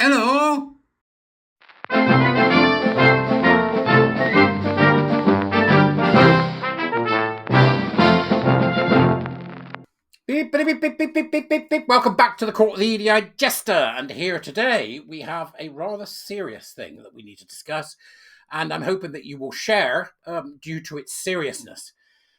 Hello. Beep, beep, beep, beep, beep, beep, beep, beep, beep. Welcome back to the Court of the Edijester. And here today we have a rather serious thing that we need to discuss. And I'm hoping that you will share due to its seriousness.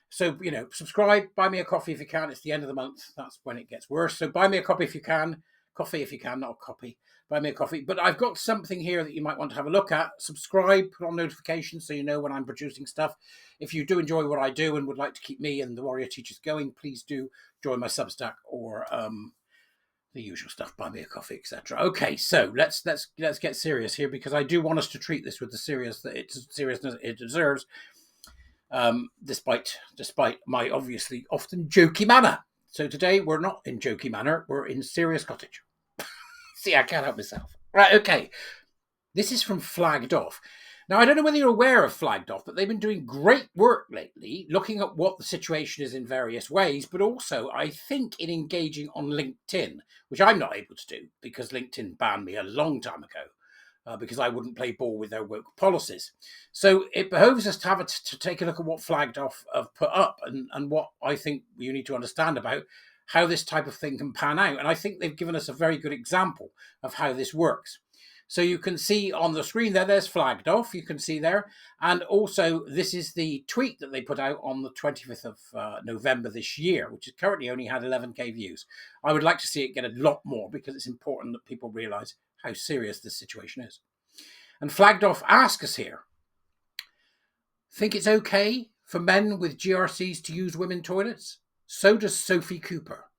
So, subscribe, buy me a coffee if you can. It's the end of the month. That's when it gets worse. So buy me a copy if you can. Coffee if you can, not a copy. Buy me a coffee. But I've got something here that you might want to have a look at. Subscribe, put on notifications so you know when I'm producing stuff. If you do enjoy what I do and would like to keep me and the Warrior Teachers going, please do join my Substack or the usual stuff, buy me a coffee, etc. Okay, so let's get serious here, because I do want us to treat this with the seriousness it deserves. Despite my obviously often jokey manner. So today we're not in jokey manner, we're in serious cottage. See, I can't help myself. Right, okay. This is from Flagged Off. Now, I don't know whether you're aware of Flagged Off, but they've been doing great work lately, looking at what the situation is in various ways, but also, I think, in engaging on LinkedIn, which I'm not able to do because LinkedIn banned me a long time ago. Because I wouldn't play ball with their woke policies. So it behoves us to take a look at what Flagged Off have put up and what I think you need to understand about how this type of thing can pan out. And I think they've given us a very good example of how this works. So you can see on the screen there's Flagged Off, you can see there. And also this is the tweet that they put out on the 25th of November this year, which has currently only had 11k views. I would like to see it get a lot more because it's important that people realize how serious this situation is. And Flagged Off asks us here, think it's okay for men with GRCs to use women toilets? So does Sophie Cooper.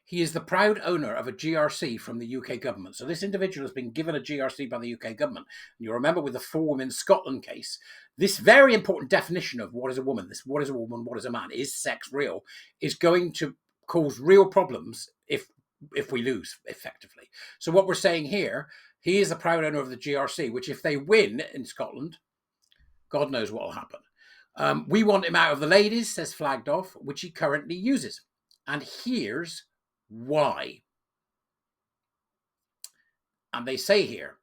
He is the proud owner of a GRC from the UK government. So this individual has been given a GRC by the UK government. And you remember with the 4 Women Scotland case, this very important definition of what is a woman, this what is a woman, what is a man, is sex real, is going to cause real problems if we lose, effectively. So what we're saying here, he is the proud owner of the GRC, which if they win in Scotland, God knows what will happen. We want him out of the ladies, says Flagged Off, which he currently uses. And here's why. And they say here,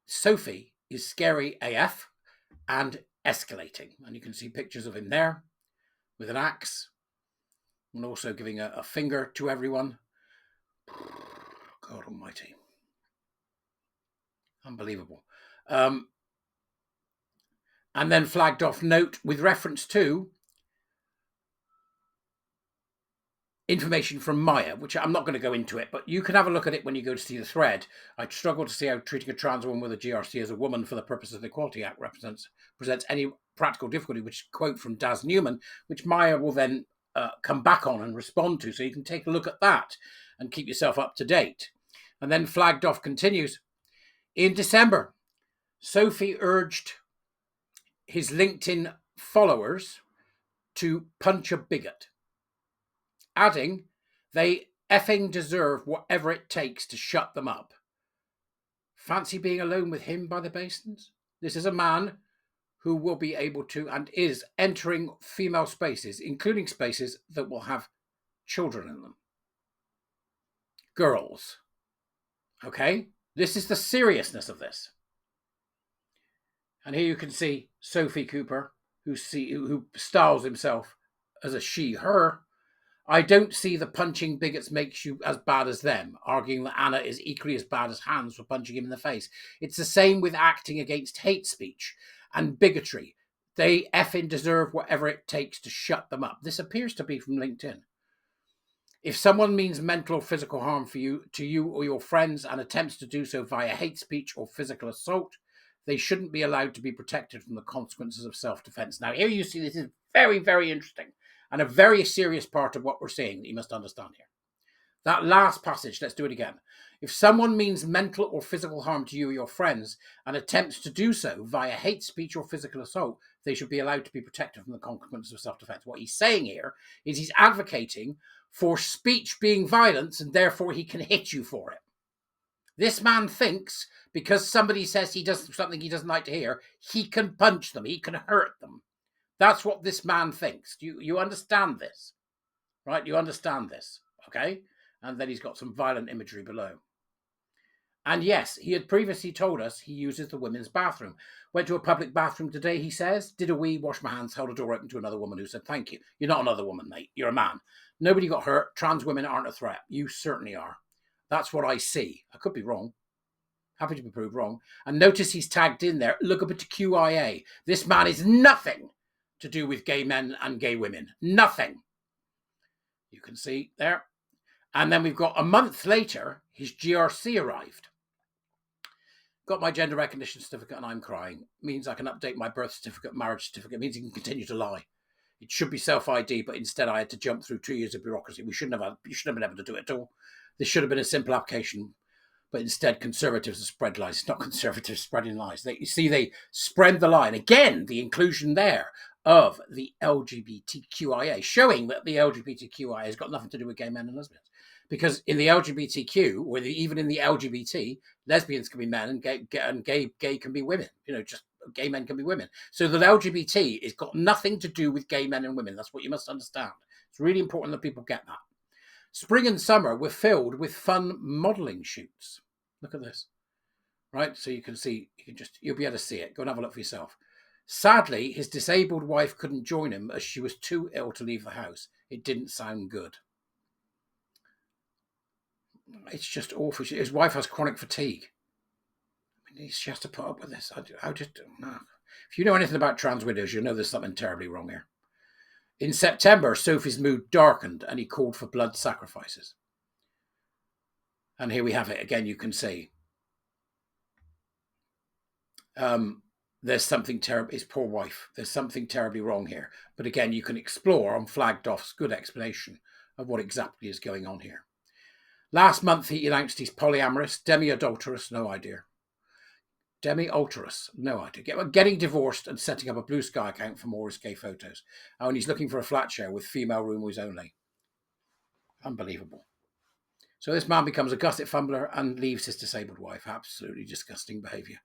Sophie is scary AF and escalating. And you can see pictures of him there with an axe and also giving a finger to everyone. God almighty. Unbelievable. And then Flagged Off note with reference to information from Maya, which I'm not going to go into it, but you can have a look at it when you go to see the thread. I struggle to see how treating a trans woman with a GRC as a woman for the purposes of the Equality Act presents any practical difficulty, which quote from Daz Newman, which Maya will then come back on and respond to. So you can take a look at that and keep yourself up to date. And then Flagged Off continues. In December, Sophie urged his LinkedIn followers to punch a bigot, adding, they effing deserve whatever it takes to shut them up. Fancy being alone with him by the basins? This is a man who will be able to and is entering female spaces, including spaces that will have children in them. Girls. Okay? This is the seriousness of this. And here you can see Sophie Cooper, who styles himself as a she, her. I don't see the punching bigots makes you as bad as them, arguing that Anna is equally as bad as Hans for punching him in the face. It's the same with acting against hate speech and bigotry. They effing deserve whatever it takes to shut them up. This appears to be from LinkedIn. If someone means mental or physical harm to you or your friends and attempts to do so via hate speech or physical assault, they shouldn't be allowed to be protected from the consequences of self-defense. Now, here you see this is very, very interesting and a very serious part of what we're seeing that you must understand here. That last passage, let's do it again. If someone means mental or physical harm to you or your friends and attempts to do so via hate speech or physical assault, they should be allowed to be protected from the consequences of self-defense. What he's saying here is he's advocating for speech being violence and therefore he can hit you for it. This man thinks because somebody says he does something he doesn't like to hear, he can punch them, he can hurt them. That's what this man thinks. You understand this, right? You understand this, okay? And then he's got some violent imagery below. And yes, he had previously told us he uses the women's bathroom. Went to a public bathroom today, he says. Did a wee, washed my hands, held a door open to another woman who said, thank you. You're not another woman, mate. You're a man. Nobody got hurt. Trans women aren't a threat. You certainly are. That's what I see. I could be wrong. Happy to be proved wrong. And notice he's tagged in there, look up at QIA. This man is nothing to do with gay men and gay women. Nothing. You can see there. And then we've got a month later, his GRC arrived. Got my gender recognition certificate and I'm crying. Means I can update my birth certificate, marriage certificate. Means he can continue to lie. It should be self-ID, but instead I had to jump through 2 years of bureaucracy. You shouldn't have been able to do it at all. This should have been a simple application, but instead conservatives have spread lies. It's not conservatives spreading lies. They spread the lie. And again, the inclusion there of the LGBTQIA, showing that the LGBTQIA has got nothing to do with gay men and lesbians. Because in the LGBTQ, or even in the LGBT, lesbians can be men and gay can be women. Just gay men can be women. So the LGBT has got nothing to do with gay men and women. That's what you must understand. It's really important that people get that. Spring and summer were filled with fun modelling shoots. Look at this. Right? So you can see, you'll be able to see it. Go and have a look for yourself. Sadly, his disabled wife couldn't join him as she was too ill to leave the house. It didn't sound good. It's just awful. His wife has chronic fatigue. I mean, she has to put up with this. I just don't know. If you know anything about trans widows, you know there's something terribly wrong here. In September, Sophie's mood darkened and he called for blood sacrifices. And here we have it. Again, you can see. There's something terrible. His poor wife. There's something terribly wrong here. But again, you can explore on Flagged Off's good explanation of what exactly is going on here. Last month, he announced he's polyamorous, demi-adulterous, no idea. Demi-adulterous, no idea. Getting divorced and setting up a Blue Sky account for more risque photos. Oh, and he's looking for a flat share with female roomers only. Unbelievable. So this man becomes a gusset fumbler and leaves his disabled wife. Absolutely disgusting behaviour.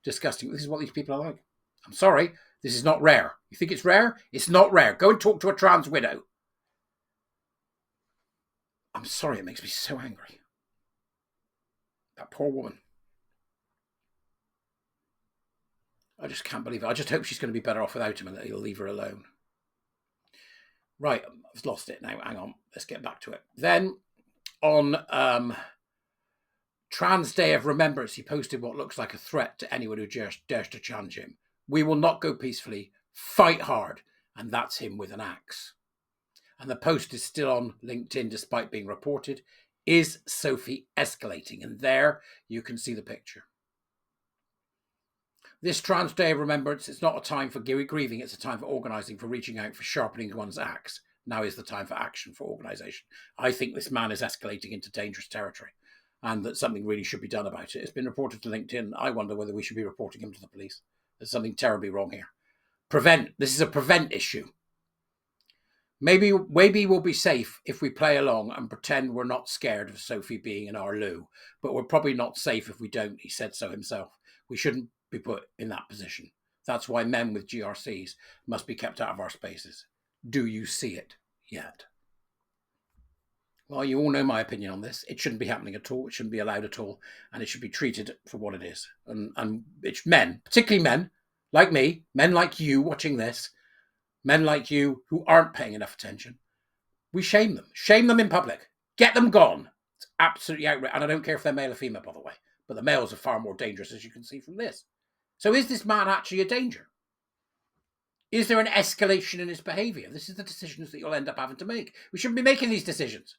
Disgusting. This is what these people are like. I'm sorry, this is not rare. You think it's rare? It's not rare. Go and talk to a trans widow. I'm sorry, it makes me so angry. That poor woman. I just can't believe it. I just hope she's going to be better off without him and that he'll leave her alone. Right, I've lost it now. Hang on, let's get back to it. Then on Trans Day of Remembrance, he posted what looks like a threat to anyone who dares to challenge him. We will not go peacefully, fight hard. And that's him with an axe. And the post is still on LinkedIn despite being reported. Is Sophie escalating? And there you can see the picture. This Trans Day of Remembrance, it's not a time for grieving, it's a time for organising, for reaching out, for sharpening one's axe. Now is the time for action, for organisation. I think this man is escalating into dangerous territory and that something really should be done about it. It's been reported to LinkedIn. I wonder whether we should be reporting him to the police. There's something terribly wrong here. This is a prevent issue. Maybe we'll be safe if we play along and pretend we're not scared of Sophie being in our loo, but we're probably not safe if we don't. He said so himself. We shouldn't be put in that position. That's why men with GRCs must be kept out of our spaces. Do you see it yet? Well, you all know my opinion on this. It shouldn't be happening at all. It shouldn't be allowed at all. And it should be treated for what it is. And it's men, particularly men like me, men like you watching this, men like you who aren't paying enough attention. We shame them. Shame them in public. Get them gone. It's absolutely outrageous. And I don't care if they're male or female, by the way. But the males are far more dangerous, as you can see from this. So is this man actually a danger? Is there an escalation in his behaviour? This is the decisions that you'll end up having to make. We shouldn't be making these decisions.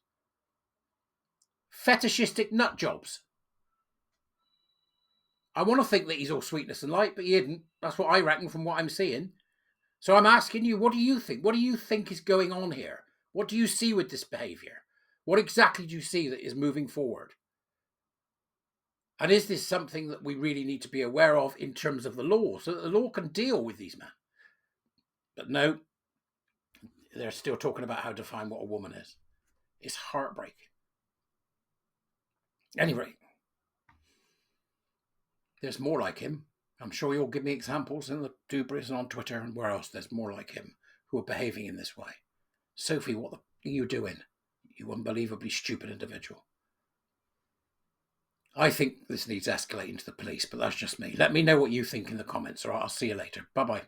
Fetishistic nut jobs. I want to think that he's all sweetness and light, but he isn't. That's what I reckon from what I'm seeing. So I'm asking you, what do you think? What do you think is going on here? What do you see with this behaviour? What exactly do you see that is moving forward? And is this something that we really need to be aware of in terms of the law, so that the law can deal with these men? But no, they're still talking about how to define what a woman is. It's heartbreaking. Anyway, there's more like him. I'm sure you'll give me examples in the Dubris and on Twitter and where else there's more like him who are behaving in this way. Sophie, what the are you doing? You unbelievably stupid individual. I think this needs escalating to the police, but that's just me. Let me know what you think in the comments, all right? I'll see you later. Bye-bye.